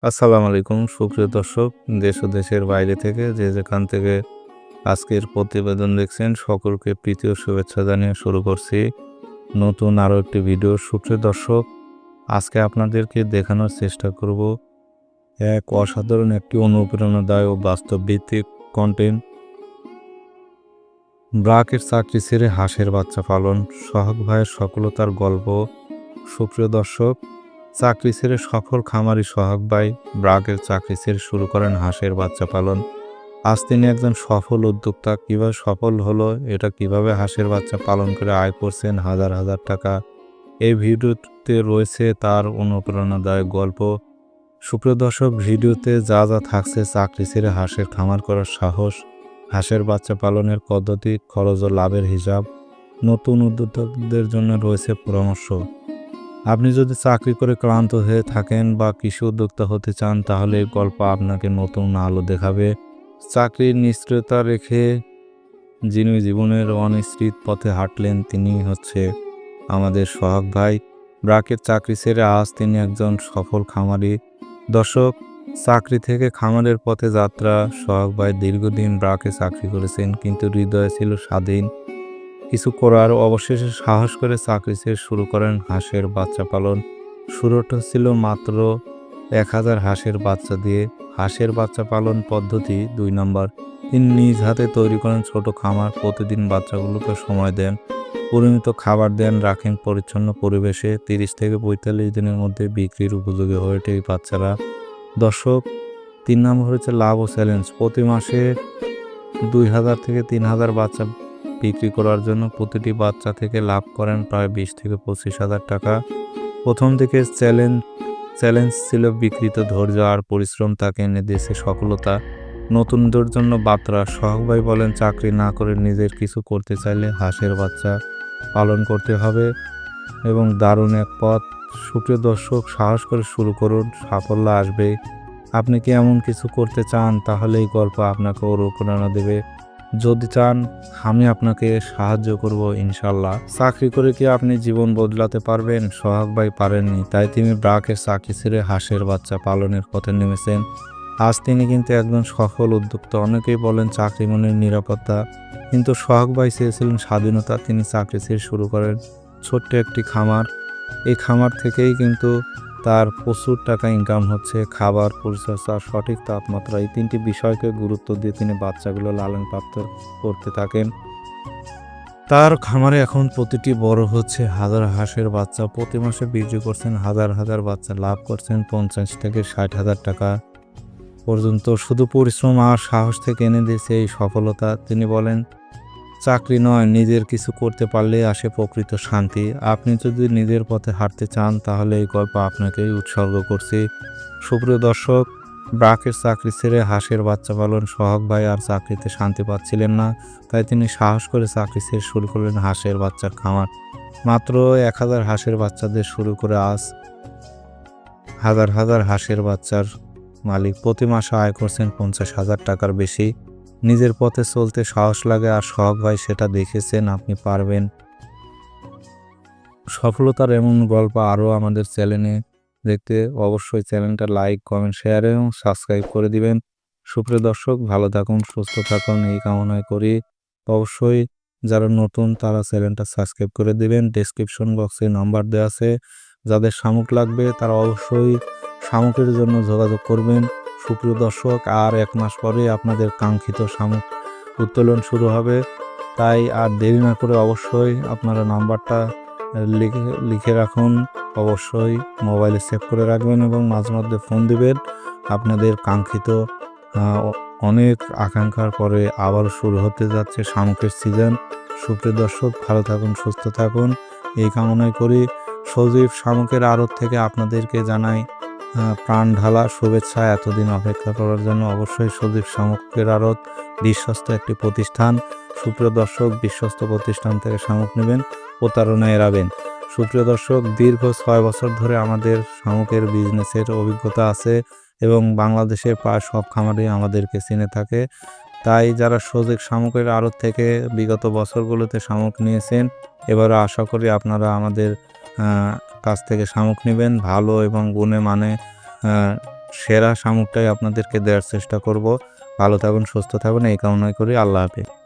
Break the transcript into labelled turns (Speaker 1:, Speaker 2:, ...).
Speaker 1: আসসালামু আলাইকুম সুপ্রিয় দর্শক, দেশ ও দেশের বাইরে থেকে যে যেখান থেকে আজকের প্রতিবেদন দেখছেন সকলকে প্রীতি ও শুভেচ্ছা জানিয়ে শুরু করছি নতুন আরও একটি ভিডিও। সুপ্রিয় দর্শক, আজকে আপনাদেরকে দেখানোর চেষ্টা করব এক অসাধারণ একটি অনুপ্রেরণাদায়ক ও বাস্তব ভিত্তিক কন্টেন্ট। ব্রাকের চাকরি ছেড়ে হাঁসের বাচ্চা পালন, সোহাগ ভাইয়ের সফলতার গল্প। সুপ্রিয় দর্শক, চাকরি ছেড়ে সফল খামারি সোহাগ ভাই ব্রাকের চাকরি ছেড়ে শুরু করেন হাঁসের বাচ্চা পালন। আজ তিনি একজন সফল উদ্যোক্তা। কিভাবে সফল হলো, এটা কিভাবে হাঁসের বাচ্চা পালন করে আয় করছেন হাজার হাজার টাকা, এই ভিডিওতে রয়েছে তার অনুপ্রেরণাদায়ক গল্প। সুপ্রিয় দর্শক, ভিডিওতে যা যা থাকছে চাকরি ছেড়ে হাঁসের খামার করার সাহস, হাঁসের বাচ্চা পালনের পদ্ধতি, খরচ ও লাভের হিসাব, নতুন উদ্যোক্তাদের জন্য রয়েছে পরামর্শ। আপনি যদি চাকরি করে ক্লান্ত হয়ে থাকেন বা কৃষি উদ্যোক্তা হতে চান, তাহলে এই গল্প আপনাকে নতুন আলো দেখাবে। চাকরির নিশ্চয়তা রেখে যিনি জীবনের অনিশ্চিত পথে হাঁটলেন, তিনি হচ্ছে আমাদের সোহাগ ভাই। ব্রাকের চাকরি ছেড়ে আজ তিনি একজন সফল খামারি। দর্শক, চাকরি থেকে খামারের পথে যাত্রা। সোহাগ ভাই দীর্ঘদিন ব্রাকে চাকরি করেছেন, কিন্তু হৃদয়ে ছিল স্বাধীন কিছু করার। অবশেষে সাহস করে চাকরি ছেড়ে শুরু করেন হাঁসের বাচ্চা পালন। শুরুটা ছিল মাত্র 1000 হাঁসের বাচ্চা দিয়ে। হাঁসের বাচ্চা পালন পদ্ধতি 2 নম্বর, তিনি নিজ হাতে তৈরি করেন ছোট খামার। প্রতিদিন বাচ্চাগুলোকে সময় দেন, পরিমিত খাবার দেন, রাখেন পরিচ্ছন্ন পরিবেশে। 30 থেকে 45 দিনের মধ্যে বিক্রির উপযোগী হয়ে ওঠে এই বাচ্চারা। দর্শক, 3 নম্বর হচ্ছে লাভ ও চ্যালেঞ্জ। প্রতি মাসে 2000 থেকে 3000 বাচ্চা বিক্রি করার জন্য প্রতিটি বাচ্চা থেকে লাভ করেন প্রায় 20 থেকে 25,000 টাকা। প্রথম দিকে চ্যালেঞ্জ ছিল বিকৃত ধৈর্য আর পরিশ্রম, তাকে এনে দিয়েছে সফলতা। নতুনদের জন্য বার্তা। সোহাগ ভাই বলেন, চাকরি না করে নিজের কিছু করতে চাইলে হাঁসের বাচ্চা পালন করতে হবে এবং দারুণ এক পথ। সুপ্রিয় দর্শক, সাহস করে শুরু করুন, সাফল্য আসবে। আপনি কি এমন কিছু করতে চান? তাহলে এই গল্প আপনাকে অনুপ্রেরণা দেবে। যদি চান, আমি আপনাকে সাহায্য করব ইনশাল্লাহ। চাকরি করে কি আপনি জীবন বদলাতে পারবেন? সোহাগ ভাই পারেননি, তাই তিনি ব্রাকের চাকরি ছেড়ে হাঁসের বাচ্চা পালনের পথে নেমেছেন। আজ তিনি কিন্তু একজন সফল উদ্যোক্তা। অনেকেই বলেন চাকরি মানে নিরাপত্তা, কিন্তু সোহাগ ভাই চেয়েছিলেন স্বাধীনতা। তিনি চাকরি ছেড়ে শুরু করেন ছোট্ট একটি খামার। এই খামার থেকেই কিন্তু তার প্রচুর টাকা ইনকাম হচ্ছে। খাবার, পরিচর্যা, সঠিক তাপমাত্রা, এই 3টি বিষয়কে গুরুত্ব দিয়ে তিনি বাচ্চাগুলো লালন পালন করতে থাকেন। তার খামারে এখন প্রতিটি বড় হচ্ছে হাজার হাঁসের বাচ্চা। প্রতি মাসে বিক্রি করছেন হাজার হাজার বাচ্চা, লাভ করছেন 50 থেকে 60,000 টাকা পর্যন্ত। শুধু পরিশ্রম আর সাহস থেকে এনে দিয়েছে এই সফলতা। তিনি বলেন, চাকরি নয়, নিজের কিছু করতে পারলে আসে প্রকৃত শান্তি। আপনি যদি নিজের পথে হাঁটতে চান, তাহলে এই গল্প আপনাকেই উৎসর্গ করছি। সুপ্রিয় দর্শক, ব্রাকের চাকরি ছেড়ে হাঁসের বাচ্চা পালন। সোহাগ ভাই আর চাকরিতে শান্তি পাচ্ছিলেন না, তাই তিনি সাহস করে চাকরি ছেড়ে শুরু করলেন হাঁসের বাচ্চার খামার। মাত্র 1000 হাঁসের বাচ্চাদের শুরু করে আজ হাজার হাজার হাঁসের বাচ্চার মালিক। প্রতি মাসে আয় করছেন 50,000 টাকার বেশি। নিজের পথে চলতে সাহস লাগে, আর সোহাগ ভাই সেটা দেখেছেন। আপনি পারবেন। সফলতার এমন গল্প আরও আমাদের চ্যানেলে দেখতে অবশ্যই চ্যানেলটা লাইক, কমেন্ট, শেয়ার এবং সাবস্ক্রাইব করে দিবেন। সুপ্রিয় দর্শক, ভালো থাকুন, সুস্থ থাকুন, এই কামনাই করি। অবশ্যই যারা নতুন তারা চ্যানেলটা সাবস্ক্রাইব করে দিবেন। ডেসক্রিপশন বক্সে নাম্বার দেওয়া আছে, যাদের শামুক লাগবে তারা অবশ্যই শামুকের জন্য যোগাযোগ করবেন। সুপ্রিয় দর্শক, আর 1 মাস পরে আপনাদের কাঙ্ক্ষিত শামুক উত্তোলন শুরু হবে, তাই আর দেরি না করে অবশ্যই আপনারা নাম্বারটা লিখে রাখুন। অবশ্যই মোবাইলে সেভ করে রাখবেন এবং মাঝে মধ্যে ফোন দিবেন। আপনাদের কাঙ্ক্ষিত অনেক আকাঙ্ক্ষার পরে আবারও শুরু হতে যাচ্ছে শামুকের সিজন। সুপ্রিয় দর্শক, ভালো থাকুন, সুস্থ থাকুন, এই কামনাই করি। সজীব শামুকের আড়ত থেকে আপনাদেরকে জানাই প্রাণ ঢালা শুভেচ্ছা। এতদিন অপেক্ষা করার জন্য অবশ্যই সজীব শামুকের আড়ত বিশ্বস্ত একটি প্রতিষ্ঠান। সুপ্রিয় দর্শক, বিশ্বস্ত প্রতিষ্ঠান থেকে শামুক নেবেন, প্রতারণা এড়াবেন। সুপ্রিয় দর্শক, দীর্ঘ 6 বছর ধরে আমাদের শামুকের বিজনেসের অভিজ্ঞতা আছে এবং বাংলাদেশের প্রায় সব খামারই আমাদেরকে চিনে থাকে। তাই যারা সজীব শামুকের আড়ত থেকে বিগত বছরগুলোতে শামুক নিয়েছেন, এবারে আশা করি আপনারা আমাদের কাছ থেকে শামুক নেবেন। ভালো এবং গুণে মানে সেরা শামুকটাই আপনাদেরকে দেওয়ার চেষ্টা করব। ভালো থাকুন, সুস্থ থাকুন এই কামনাই করি। আল্লাহ হাফেজ।